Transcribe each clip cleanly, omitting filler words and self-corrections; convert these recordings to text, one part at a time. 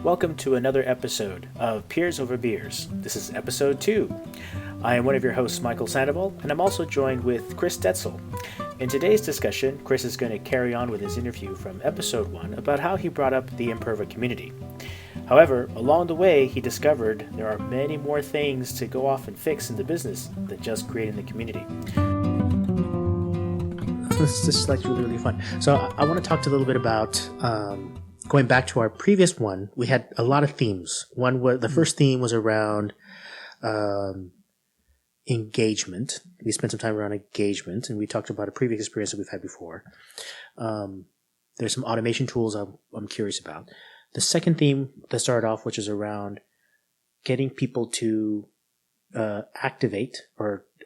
Welcome to another episode of Peers Over Beers. This is episode 2. I am one of your hosts, Michael Sandoval, and I'm also joined with Chris Detzel. In today's discussion, Chris is going to carry on with his interview from episode 1 about how he brought up the Imperva community. However, along the way, he discovered there are many more things to go off and fix in the business than just creating the community. This is like really fun. So I want to talk to a little bit about going back to our previous one. We had a lot of themes. One was the first theme was around engagement. We spent some time around engagement, and we talked about a previous experience that we've had before. There's some automation tools I'm curious about. The second theme that started off, which is around getting people to activate,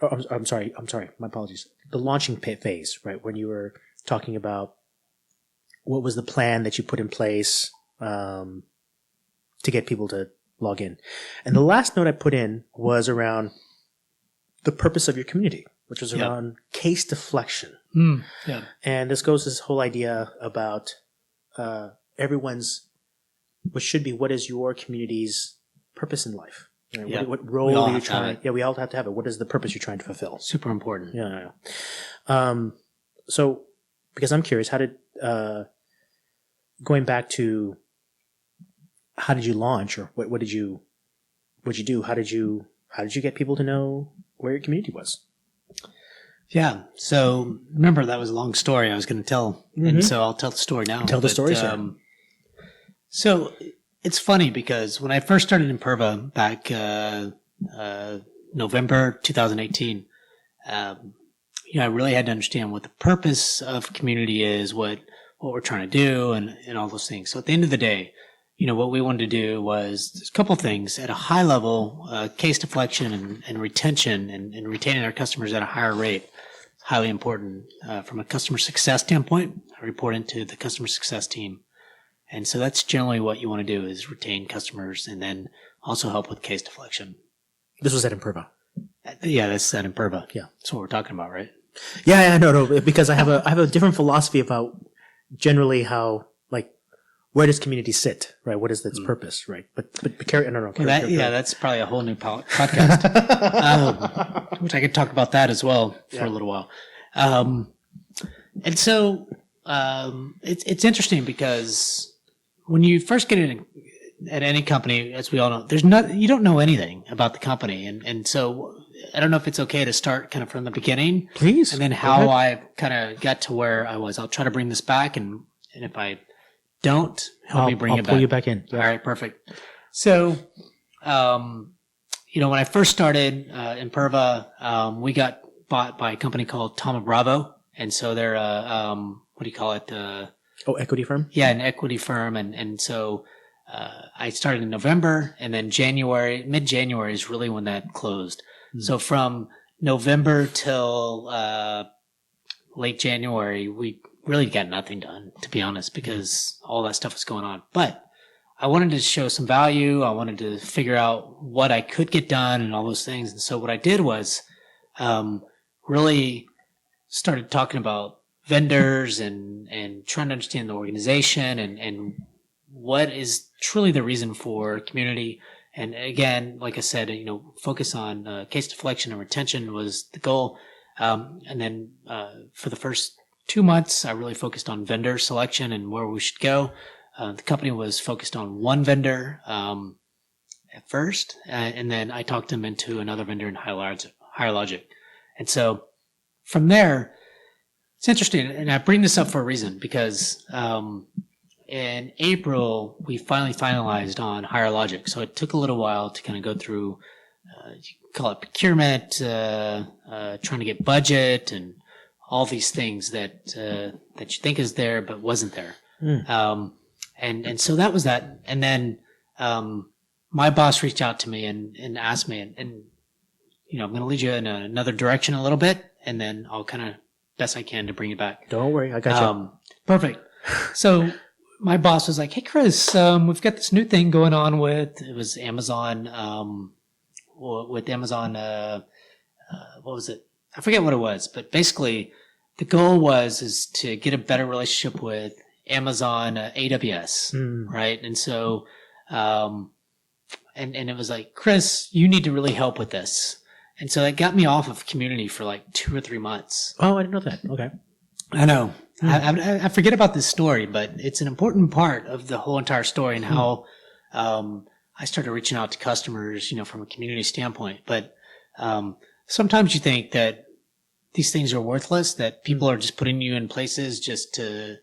I'm sorry, my apologies. The launching phase, right? When you were talking about what was the plan that you put in place to get people to log in. And the last note I put in was around the purpose of your community, which was around case deflection. And this goes to this whole idea about what is your community's purpose in life? Right? What role are you trying? Yeah, we all have to have it. What is the purpose you're trying to fulfill? Super important. Yeah. So, because I'm curious, how did going back to how did you launch, or what did you do? How did you get people to know where your community was? Yeah. So remember, that was a long story I was going to tell, and so I'll tell the story now. Tell the story, sir. So it's funny because when I first started Imperva back November 2018, I really had to understand what the purpose of community is, what we're trying to do, and all those things. So at the end of the day, what we wanted to do was a couple of things at a high level: case deflection and retention, and retaining our customers at a higher rate. Highly important from a customer success standpoint. I report into the customer success team. And so that's generally what you want to do, is retain customers and then also help with case deflection. This was at Imperva. Yeah, that's at Imperva. Yeah. That's what we're talking about, right? Yeah, no, because I have a different philosophy about generally how, like, where does community sit, right? What is its purpose, right? But carry, I don't know. That's probably a whole new podcast, which I could talk about that as well for a little while. And so it's interesting because when you first get in at any company, as we all know, you don't know anything about the company. And so I don't know if it's okay to start kind of from the beginning. Please. And then how I kind of got to where I was. I'll try to bring this back. And if I don't, help me bring it back. I'll pull you back in. Yeah. All right, perfect. So, when I first started Imperva, we got bought by a company called Thoma Bravo. And so they're what do you call it? Equity firm? Yeah, an equity firm. And so I started in November, and then mid-January is really when that closed. So from November till late January, we really got nothing done, to be honest, because all that stuff was going on. But I wanted to show some value. I wanted to figure out what I could get done and all those things. And so what I did was really started talking about vendors and trying to understand the organization and what is truly the reason for community. And again, like I said, focus on case deflection and retention was the goal. And then for the first 2 months, I really focused on vendor selection and where we should go. The company was focused on one vendor at first, and then I talked them into another vendor in Higher Logic. And so from there, it's interesting, and I bring this up for a reason, because in April, we finally finalized on Higher Logic. So it took a little while to kind of go through, you call it procurement, trying to get budget, and all these things that you think is there but wasn't there. And so that was that. And then my boss reached out to me and asked me, and I'm going to lead you in another direction a little bit, and then I'll kind of best I can to bring you back. Don't worry, I got you. Perfect. So my boss was like, "Hey, Chris, we've got this new thing going on with Amazon. With Amazon, what was it? I forget what it was, but basically the goal is to get a better relationship with Amazon AWS, right? And so And it was like, Chris, you need to really help with this. And so it got me off of community for like 2 or 3 months. Oh, I didn't know that. Okay. I know. I forget about this story, but it's an important part of the whole entire story and how I started reaching out to customers, from a community standpoint. But sometimes you think that these things are worthless, that people are just putting you in places just to,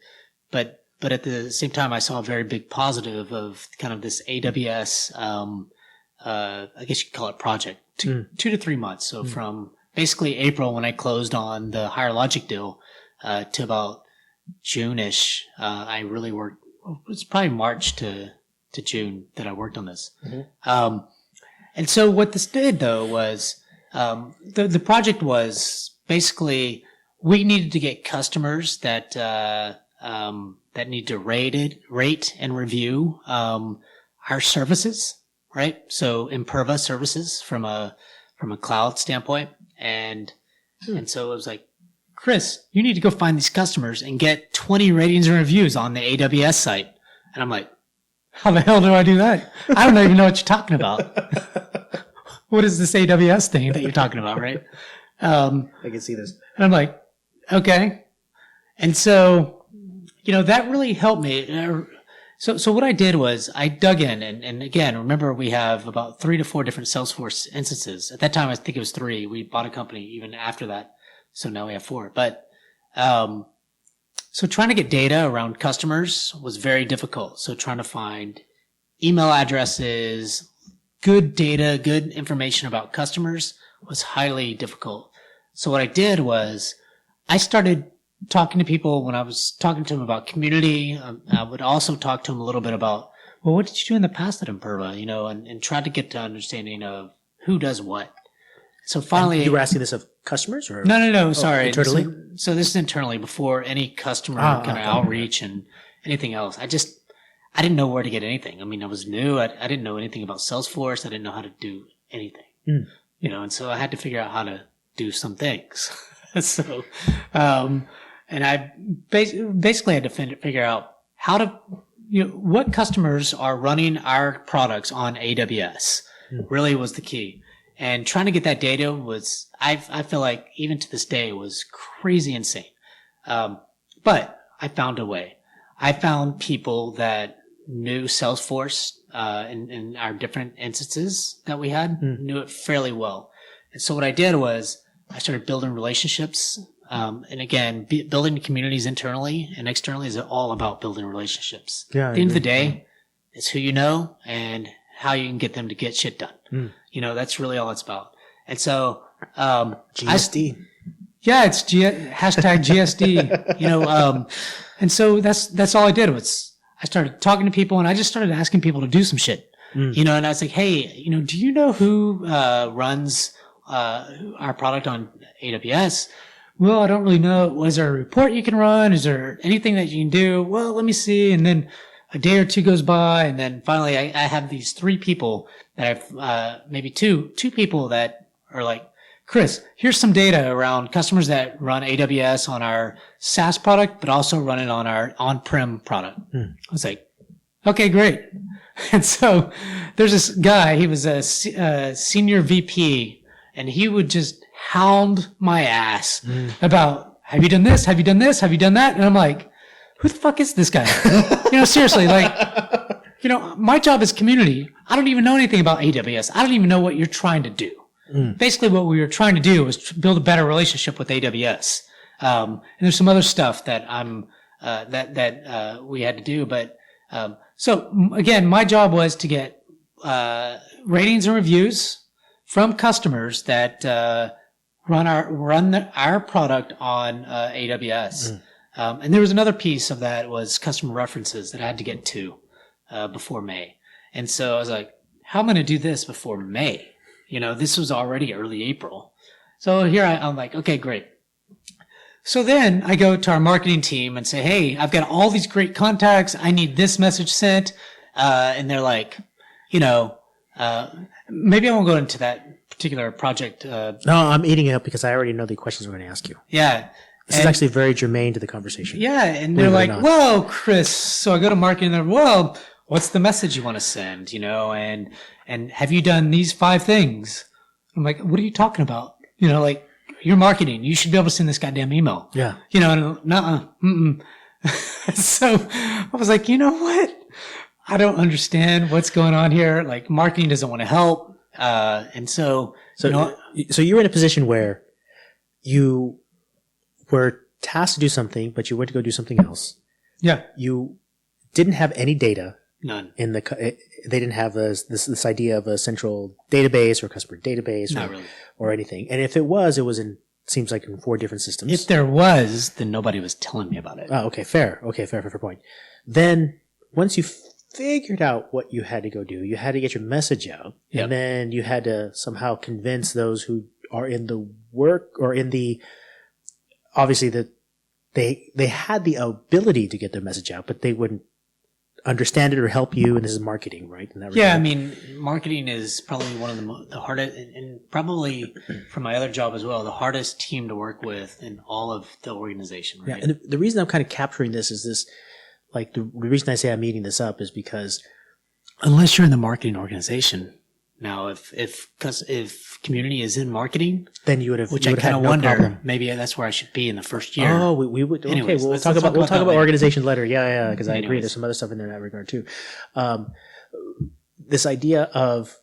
but at the same time, I saw a very big positive of kind of this AWS, I guess you could call it project, 2 to 3 months. So from basically April when I closed on the Higher Logic deal, to about June-ish, I really worked. It's probably March to June that I worked on this. And so what this did though was, the project was basically we needed to get customers that need to rate and review, our services, right? So Imperva services from a cloud standpoint. And so it was like, Chris, you need to go find these customers and get 20 ratings and reviews on the AWS site. And I'm like, how the hell do I do that? I don't even know what you're talking about. What is this AWS thing that you're talking about, right? I can see this. And I'm like, okay. And so, that really helped me. So what I did was I dug in and again, remember we have about 3 to 4 different Salesforce instances. At that time, I think it was 3. We bought a company even after that. So now we have 4. But, so trying to get data around customers was very difficult. So trying to find email addresses, good data, good information about customers was highly difficult. So what I did was I started talking to people when I was talking to them about community. I would also talk to them a little bit about, well, what did you do in the past at Imperva, and try to get to understanding of who does what. So finally, and you were asking this of customers or no, sorry, internally. So this is internally before any customer kind of outreach and anything else. I didn't know where to get anything. I mean, I was new. I didn't know anything about Salesforce. I didn't know how to do anything, and so I had to figure out how to do some things. So, and I basically had to figure out how to, what customers are running our products on AWS really was the key. And trying to get that data was, I feel like even to this day was crazy insane. But I found a way. I found people that knew Salesforce, in our different instances that we had, knew it fairly well. And so what I did was I started building relationships. And again, building communities internally and externally is all about building relationships. Yeah, at the end of the day, it's who you know and how you can get them to get shit done. That's really all it's about. And so, GSD. It's hashtag GSD, and so that's all I did was I started talking to people and I just started asking people to do some shit, and I was like, hey, do you know who, runs, our product on AWS? Well, I don't really know. Was there a report you can run? Is there anything that you can do? Well, let me see. And then a day or 2 goes by, and then finally I have these 3 people that I've, maybe two people that are like, Chris, here's some data around customers that run AWS on our SaaS product, but also run it on our on-prem product. I was like, okay, great. And so there's this guy, he was a senior VP, and he would just hound my ass about, have you done this? Have you done this? Have you done that? And I'm like, who the fuck is this guy? Seriously, my job is community. I don't even know anything about AWS. I don't even know what you're trying to do. Basically, what we were trying to do was build a better relationship with AWS. And there's some other stuff that we had to do. But, so again, my job was to get, ratings and reviews from customers that, run our product on, AWS. And there was another piece of that was customer references that I had to get to, before May. And so I was like, how am I going to do this before May? This was already early April. So here I'm like, okay, great. So then I go to our marketing team and say, hey, I've got all these great contacts. I need this message sent. And they're like, maybe I won't go into that particular project. No, I'm eating it up because I already know the questions we're going to ask you. Yeah. This is actually very germane to the conversation. Yeah. And they're like, whoa, Chris. So I go to marketing and they're, well, what's the message you want to send, and have you done these 5 things? I'm like, what are you talking about? Like, you're marketing. You should be able to send this goddamn email. Yeah. And nuh-uh, mm-mm. So I was like, you know what? I don't understand what's going on here. Like, marketing doesn't want to help. And so you were in a position where you were tasked to do something, but you went to go do something else. Yeah. You didn't have any data. None. They didn't have this idea of a central database or customer database or anything. And if it was seems like in 4 different systems. If there was, then nobody was telling me about it. Oh, okay. Fair point. Then once you figured out what you had to go do, you had to get your message out. Yep. And then you had to somehow convince those who are in the work or obviously that they had the ability to get their message out, but they wouldn't understand it or help you. And this is marketing, right? In that regard. Yeah. I mean, marketing is probably one of the hardest, and probably from my other job as well, the hardest team to work with in all of the organization. Right? Yeah. And the reason I'm kind of capturing this is this, like the reason I say I'm eating this up is because unless you're in the marketing organization. Now, if community is in marketing, then you would have, which I kind of wonder, maybe that's where I should be in the first year. Oh, we would. Okay, anyways, we'll talk about organization later. Yeah, because I agree. There's some other stuff in there in that regard too. This idea of,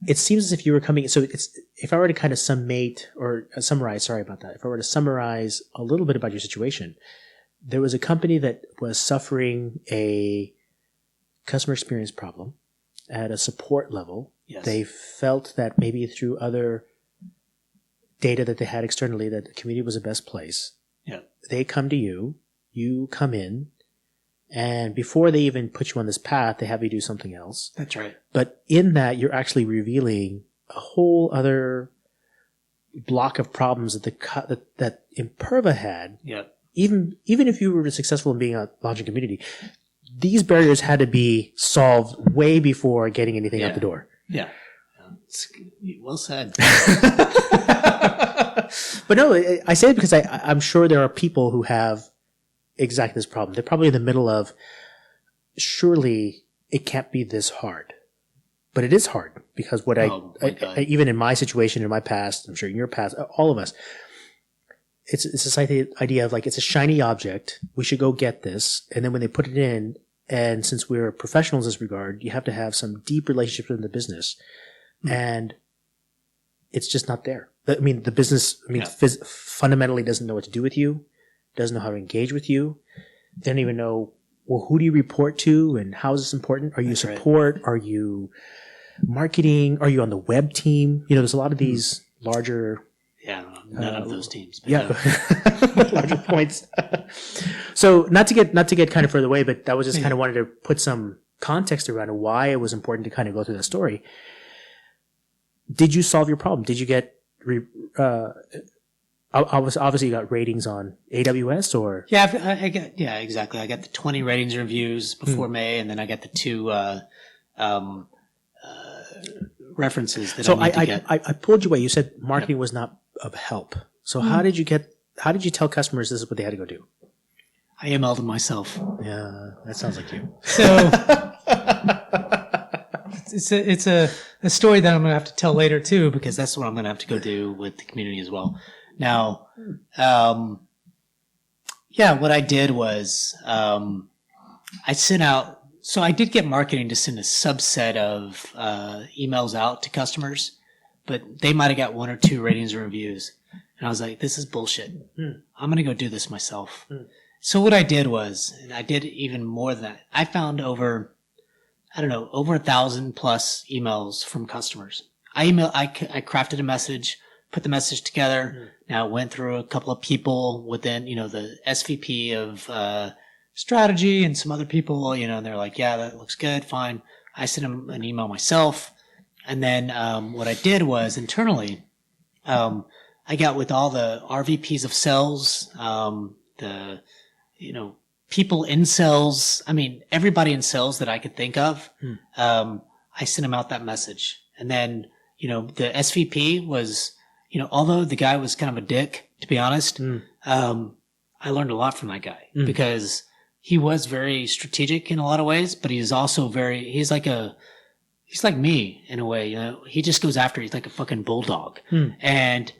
it seems as if you were coming. So if I were to kind of summarize. Sorry about that. If I were to summarize a little bit about your situation, there was a company that was suffering a customer experience problem at a support level. Yes. They felt that maybe through other data that they had externally that the community was the best place. Yeah. They come to you, you come in, and before they even put you on this path, they have you do something else. That's right. But in that, you're actually revealing a whole other block of problems that Imperva had. Yeah. Even if you were successful in being a launching community, these barriers had to be solved way before getting anything out the door. Yeah. Well said. But no, I say it because I'm sure there are people who have exactly this problem. They're probably in the middle of, surely it can't be this hard. But it is hard because even in my situation, in my past, I'm sure in your past, all of us, it's this idea of like, it's a shiny object. We should go get this. And then when they put it in, and since we're professionals in this regard, you have to have some deep relationships in the business. Mm-hmm. And it's just not there. I mean, the business, fundamentally doesn't know what to do with you, doesn't know how to engage with you. They don't even know, well, who do you report to and how is this important? Are you support? Right. Are you marketing? Are you on the web team? There's a lot of these larger... Yeah, none of those teams. Larger points. So not to get kind of further away, but that was just kind of wanted to put some context around why it was important to kind of go through that story. Did you solve your problem? Did you get, obviously you got ratings on AWS or? Yeah, exactly. I got the 20 ratings and reviews before May, and then I got the 2, references that I need to get. I pulled you away. You said marketing was not of help. So how did you tell customers this is what they had to go do? I emailed them myself. Yeah, that sounds like you. So it's a story that I'm going to have to tell later too, because that's what I'm going to have to go do with the community as well. Now, what I did was, I sent out, so I did get marketing to send a subset of emails out to customers, but they might have got 1 or 2 ratings or reviews. And I was like, this is bullshit. I'm going to go do this myself. So what I did was, and I did even more than that, I found over 1,000 plus emails from customers. I crafted a message, put the message together. Now it went through a couple of people within, the SVP of strategy and some other people, and they're like, yeah, that looks good. Fine. I sent them an email myself. And then, what I did was internally, I got with all the RVPs of sales, people in sales. I mean, everybody in sales that I could think of. I sent them out that message. And then, the SVP was, although the guy was kind of a dick, to be honest, I learned a lot from that guy because he was very strategic in a lot of ways, but he's also he's like me in a way, you know, he just goes after, he's like a fucking bulldog. And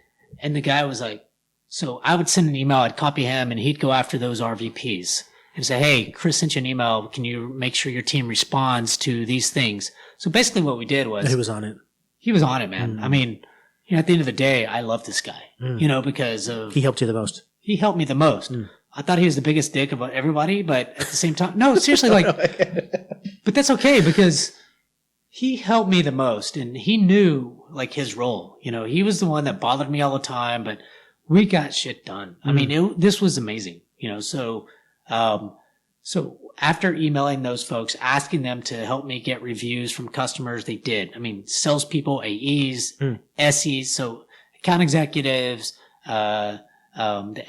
the guy was like, so I would send an email, I'd copy him, and he'd go after those RVPs and say, hey, Chris sent you an email. Can you make sure your team responds to these things? So basically what we did was... He was on it. He was on it, man. I mean, you know, at the end of the day, I love this guy, you know, because of... He helped you the most. He helped me the most. I thought he was the biggest dick about everybody, but at the same time... No, seriously, like... But that's okay, because he helped me the most, and he knew, like, his role. You know, he was the one that bothered me all the time, but... we got shit done. I mean, this was amazing, you know, so after emailing those folks, asking them to help me get reviews from customers, they did. I mean, salespeople, AEs, SEs, so account executives, the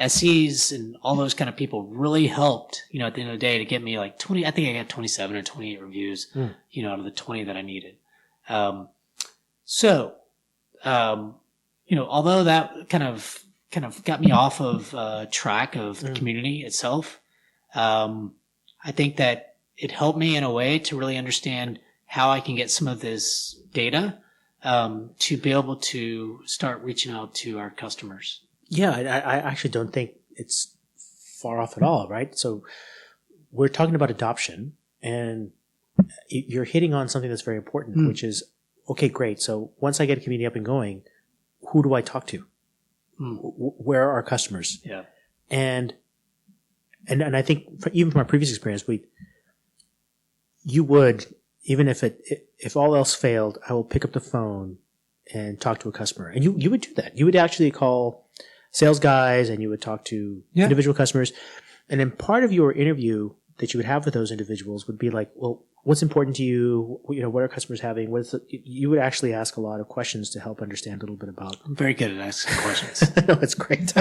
SEs and all those kind of people really helped, you know, at the end of the day to get me like 20, I think I got 27 or 28 reviews, you know, out of the 20 that I needed. You know, although that kind of got me off of track of the community itself. I think that it helped me in a way to really understand how I can get some of this data to be able to start reaching out to our customers. Yeah, I actually don't think it's far off at all, right? So we're talking about adoption, and you're hitting on something that's very important, which is, okay, great. So once I get a community up and going, who do I talk to? Where are our customers? Yeah. And I think even from our previous experience, you would, even if all else failed, I will pick up the phone and talk to a customer. And you would do that. You would actually call sales guys and you would talk to individual customers. And then part of your interview that you would have with those individuals would be like, well, what's important to you? You know, what are customers having? You would actually ask a lot of questions to help understand a little bit about. I'm very good at asking questions. No, it's great.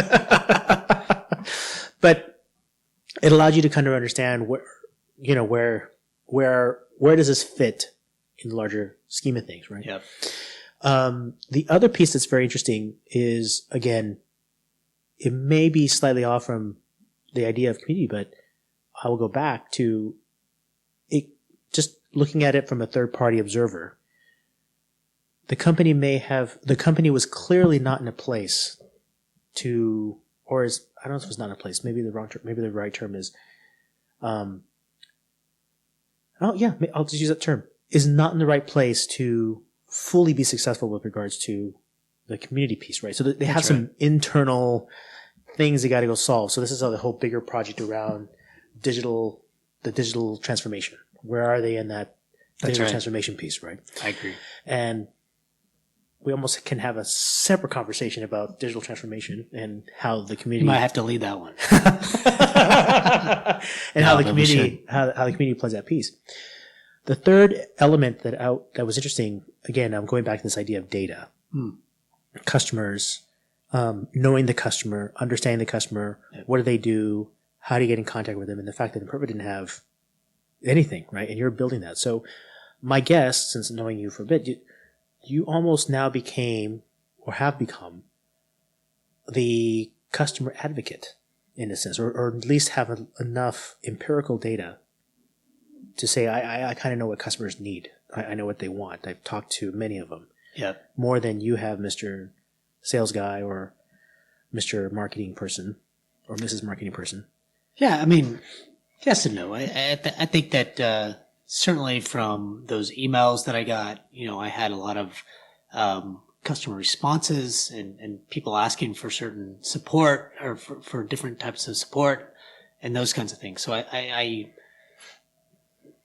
But it allowed you to kind of understand where does this fit in the larger scheme of things, right? Yep. The other piece that's very interesting is, again, it may be slightly off from the idea of community, but I will go back to it, just looking at it from a third-party observer. The company was clearly not in a place to, or is, I don't know if it's not in a place, maybe the wrong term, maybe the right term is, I'll just use that term, is not in the right place to fully be successful with regards to the community piece, right? So they have some internal things they got to go solve. So this is the whole bigger project around the digital transformation. Where are they in that digital transformation piece, right? I agree. And we almost can have a separate conversation about digital transformation and how the community... You might have to lead that one. And how the community plays that piece. The third element that was interesting, again, I'm going back to this idea of data. Customers, knowing the customer, understanding the customer, what do they do, how do you get in contact with them, and the fact that Imperva didn't have anything, right? And you're building that. So my guess, since knowing you for a bit, you almost now became, or have become, the customer advocate in a sense, or at least have enough empirical data to say, I kind of know what customers need. I know what they want. I've talked to many of them. Yeah. More than you have, Mr. Sales Guy or Mr. Marketing Person or Mrs. Marketing Person. Yeah, I mean, yes and no. I think that certainly from those emails that I got, you know, I had a lot of customer responses and people asking for certain support or for different types of support and those kinds of things. So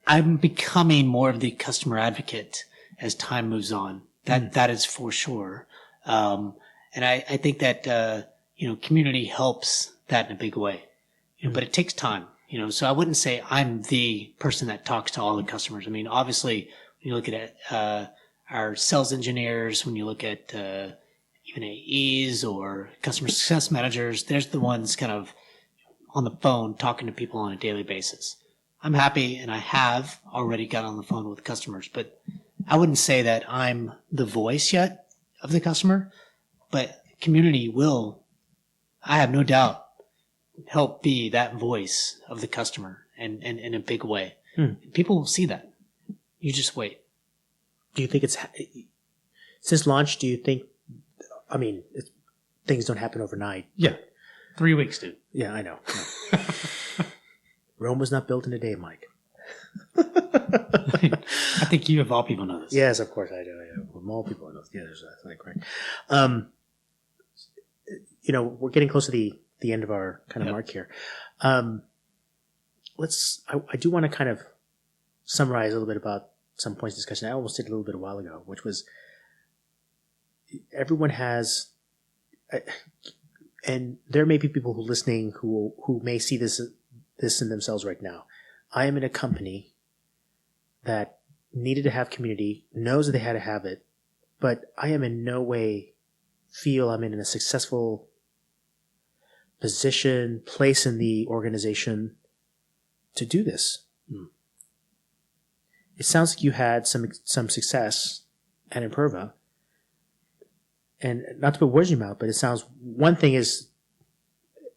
I'm becoming more of the customer advocate as time moves on. That is for sure. And I think that, community helps that in a big way, but it takes time, so I wouldn't say I'm the person that talks to all the customers. I mean, obviously when you look at, our sales engineers, when you look at, even AEs or customer success managers, there's the ones kind of on the phone talking to people on a daily basis. I'm happy, and I have already got on the phone with customers, but I wouldn't say that I'm the voice yet of the customer, but community will, I have no doubt, help be that voice of the customer and in a big way. People will see that. You just wait. Do you think since launch, do you think, things don't happen overnight? Yeah. 3 weeks, dude. Yeah, I know. Rome was not built in a day, Mike. I think you of all people know this. Yes, of course I do. Well, all people know this. Yeah, there's that. Right. We're getting close to the end of our kind of mark here. I do want to kind of summarize a little bit about some points of discussion. I almost did a little bit a while ago, which was everyone has, and there may be people who are listening who may see this in themselves right now. I am in a company that needed to have community, knows that they had to have it, but I am in no way feel I'm in a successful position, place in the organization to do this. It sounds like you had some success at Imperva, and not to put words in your mouth, but it sounds, one thing is,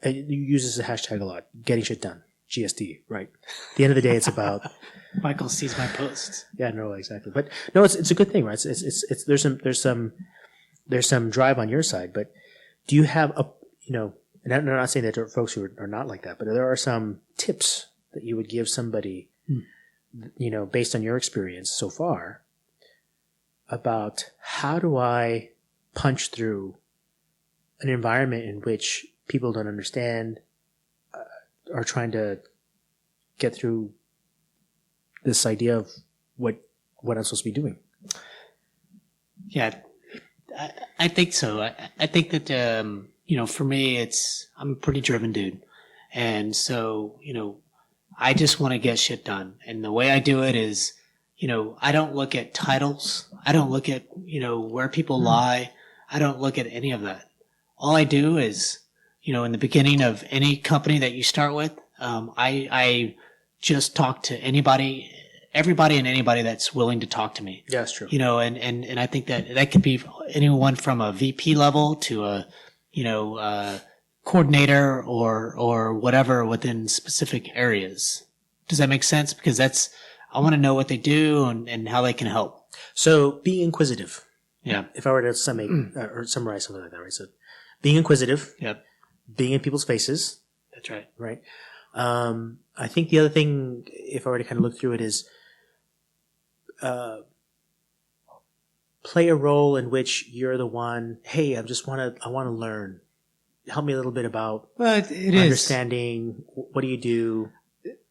you use this as a hashtag a lot, getting shit done. GSD, right? At the end of the day, it's about Michael sees my posts. Yeah, no, exactly. But no, it's a good thing, right? It's there's some drive on your side, but do you have and I'm not saying that there are folks who are not like that, but there are some tips that you would give somebody, based on your experience so far, about how do I punch through an environment in which people don't understand, are trying to get through this idea of what I'm supposed to be doing. Yeah, I think so. I think that, for me, I'm a pretty driven dude. And so, I just want to get shit done. And the way I do it is, I don't look at titles. I don't look at, where people lie. I don't look at any of that. All I do is, in the beginning of any company that you start with, I just talk to everybody and anybody that's willing to talk to me. Yeah, that's true. And I think that could be anyone from a VP level to a, coordinator or whatever within specific areas. Does that make sense? Because I want to know what they do and how they can help. So being inquisitive. Yeah. If I were to summarize something like that, right? So being inquisitive. Yep. Being in people's faces. That's right. Right. I think the other thing, if I were to kind of look through it, is play a role in which you're the one. Hey, I want to learn. Help me a little bit about understanding. What do you do?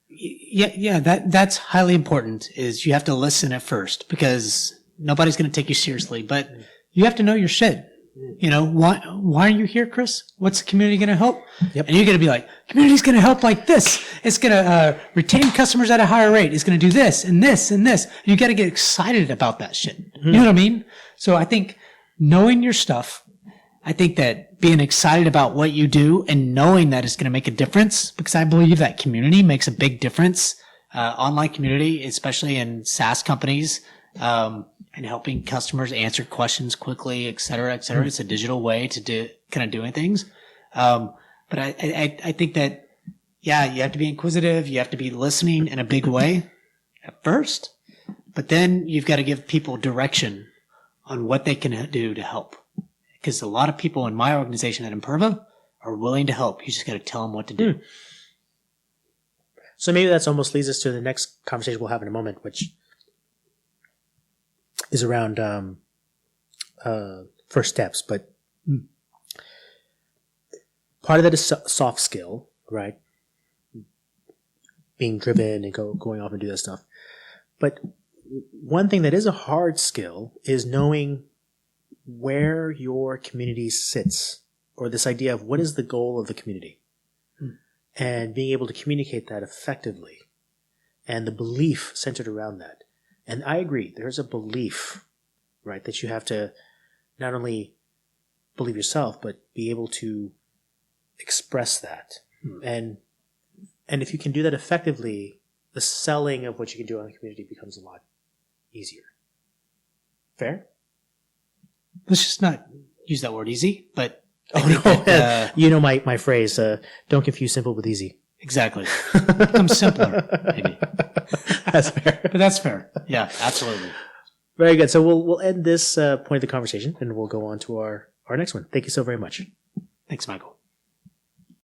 Yeah. That's highly important. Is you have to listen at first because nobody's going to take you seriously, but you have to know your shit. Why are you here, Chris? What's the community going to help? Yep. And you're going to be like, community's going to help like this. It's going to retain customers at a higher rate. It's going to do this and this and this. And you got to get excited about that shit. Mm-hmm. You know what I mean? So I think knowing your stuff, I think that being excited about what you do and knowing that it's going to make a difference, because I believe that community makes a big difference, online community, especially in SaaS companies, and helping customers answer questions quickly, et cetera, et cetera. Mm-hmm. It's a digital way to doing things. But I think that, you have to be inquisitive. You have to be listening in a big way at first, but then you've got to give people direction on what they can do to help. Because a lot of people in my organization at Imperva are willing to help. You just got to tell them what to do. So maybe that's almost leads us to the next conversation we'll have in a moment, which is around first steps. But part of that is soft skill, right? Being driven and going off and do that stuff. But one thing that is a hard skill is knowing where your community sits, or this idea of what is the goal of the community, and being able to communicate that effectively, and the belief centered around that. And I agree, there's a belief, right, that you have to not only believe yourself, but be able to express that. And if you can do that effectively, the selling of what you can do on the community becomes a lot easier. Fair? Let's just not use that word easy, but my phrase, don't confuse simple with easy. Exactly. It becomes simpler, maybe. That's fair. But that's fair. Yeah, absolutely. Very good. So we'll end this point of the conversation, and we'll go on to our next one. Thank you so very much. Thanks, Michael.